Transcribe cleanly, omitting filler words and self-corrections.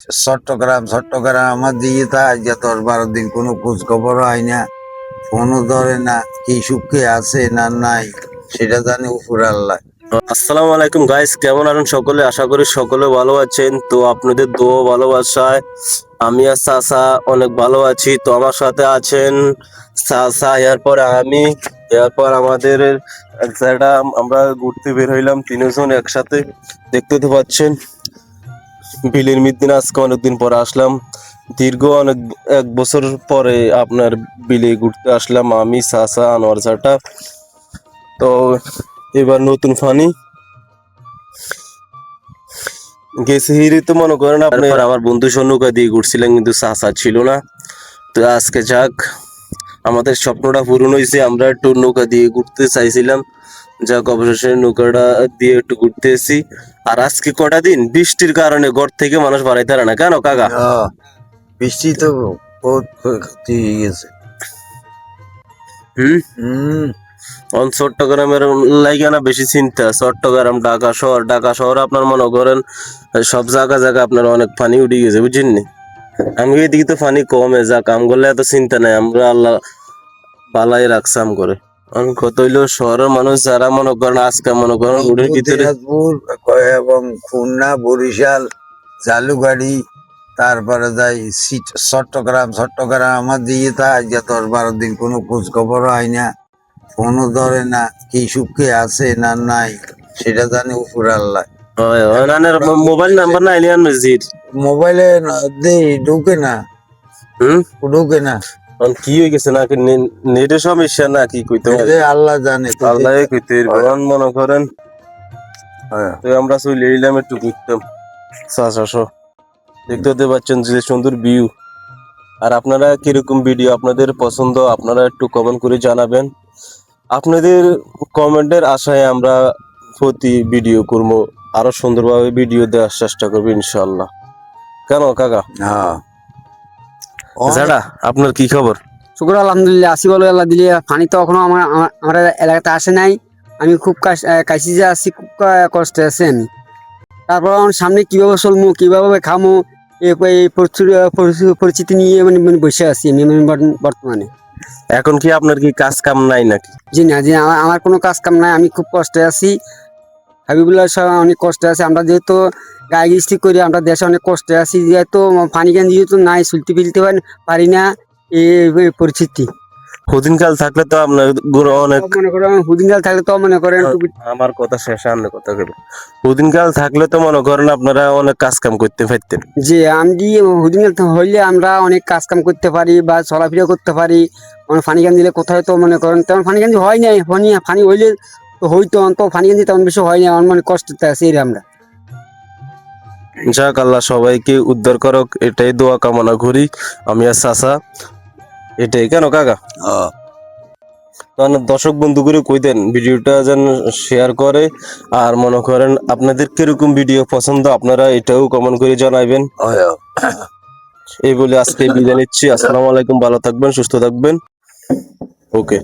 চট্টগ্রাম চট্টগ্রাম আমার দিয়ে তা আজ 10-12 দিন কোনো খোঁজ খবর হয় না, ফোনও ধরে না, কি সুখে আছে না নাই সেটা জানে উপর আল্লাহ। আসসালামু আলাইকুম গাইস, কেমন আছেন সকলে? আশা করি সকলে ভালো আছেন। তো আপনাদের দোয়া ভালোবাসায় আমি আর চাচা অনেক ভালো আছি। তো আমার সাথে আছেন চাচা, এরপর আমি, এরপর আমাদের এক জায়গা আমরা ঘুরতে বের হইলাম তিনজন একসাথে। দেখতে তো পাচ্ছেন বিলের মিদ্দিন আজকে অনেকদিন পরে আসলাম, দীর্ঘ অনেক 1 বছর পরে আপনার বিলে ঘুরতে আসলাম আমি, চাচা, আনোয়ার চাটা। তো এবার নতুন ফানি গেছে হিরি, তো মনে করেন আপনার আমার বন্ধু নৌকা দিয়ে ঘুরছিলাম, কিন্তু চাচা ছিল না। তো আজকে যাক আমাদের স্বপ্নটা পূরণ হয়েছে, আমরা একটু নৌকা দিয়ে ঘুরতে চাইছিলাম, যাক অবশেষে নৌকাটা দিয়ে একটু ঘুরতে এসেছি। আর আজকে কটা দিন বৃষ্টির কারণে ঘর থেকে মানুষ বাড়াইতে পারে না, কেন কাকা? বৃষ্টি তো বহুত ক্ষতি হয়ে গেছে। চট্টগ্রামের লাগে না বেশি চিন্তা। চট্টগ্রাম, ঢাকা শহর আপনার মনে করেন সব জায়গা আপনার অনেক পানি উঠে গেছে, বুঝছেন নি? আমি এদিকে তো পানি কমে, যা কাম করলে এত চিন্তা নাই, আমরা আল্লাহ বালাই রাখছাম করে। কত হইলো শহরের মানুষ যারা মনে করেন আজকে মনে করেন রোডের ভিতরে এবং খুলনা, বরিশাল, জালুগাড়ি, তারপরে যাই চট্টগ্রাম আমার দিয়ে তা আজ 10-12 দিন কোনো খোঁজ খবর হয় না, ফোনও ধরে না, কি সুখে আছে না নাই সেটা জানে উপর আল্লাহ। মোবাইল নাম্বার নাই নিয়ান মসজিদ মোবাইলে ঢুকে না, ঢুকে না। কি হয়ে গেছে নাকি নেটের সমস্যা না কি কইতে আল্লাহ জানে, আল্লাহ কইতে মনে করেন। তো আমরা চলে এলাম একটু ঘুরতাম চাষাশো, দেখতে পাচ্ছেন যে সুন্দর ভিউ। আর আপনারা কিরকম ভিডিও আপনাদের পছন্দ আপনারা একটু কমেন্ট করে জানাবেন। আপনাদের কমেন্টের আশায় আমরা প্রতি ভিডিও করবো, আরো সুন্দরভাবে ভিডিও দেওয়ার চেষ্টা করবো ইনশাল্লাহ। কেন কাকা? যারা আপনার কি খবর? শুক্র আলহামদুলিল্লাহ, আসি বলো আল্লাহ দিলে। পানি তো এখনো আমার এলাকাতে আসে নাই। আমি খুব কাশি যে আছি, খুব কষ্টে আছি আমি। তারপর সামনে কিভাবে চলবো, কিভাবে খামো, এই পরিস্থিতি নিয়ে মানে বসে আছি আমি বর্তমানে। এখন কি আপনার কি কাজ কাম নাই নাকি? জি না, আমার কোনো কাজ কাম নাই, আমি খুব কষ্টে আছি। হাবিবুল্লাহ সাহেব অনেক কষ্টে আছে। আমরা যেহেতু গায়ে গিস্তি করি, আমরা দেশে অনেক কষ্টে আছি, যেহেতু পানি কেন যেহেতু নাই, চলতে ফিরতে পারি না, এই পরিস্থিতি। হুদিনকাল থাকলে তো আপনার অনেক মনে করেন হুদিনকাল থাকলে তো মনে করেন আমার কথা শেষ, সামনে কথা বলবো। হুদিনকাল থাকলে তো মনে করেন আপনারা অনেক কাজ কাম করতে পারতেন। যে আমি হুদিনকাল হইলে আমরা অনেক কাজ কাম করতে পারি বা চলাফেরা করতে পারি। ফানি গান দিলে কোথায় তো মনে করেন তেমন ফানি গান হয় নাই, ফানি হইলে তো হইতো, তো ফানি গান তেমন বেশি হয় না, আমার মানে কষ্টতে আছি আমরা। যাক আল্লাহ সবাইকে উদ্ধার করক, এটাই দোয়া কামনা করি আমি আর চাচা, এটাই। কেন কাকা? দর্শক বন্ধু করে কই দেন ভিডিওটা যেন শেয়ার করে। আর মনে করেন আপনাদের কিরকম ভিডিও পছন্দ আপনারা এটাও কমেন্ট করে জানাবেন। এই বলে আজকে বিদায় নিচ্ছি। আসসালামু আলাইকুম, ভালো থাকবেন, সুস্থ থাকবেন। ওকে।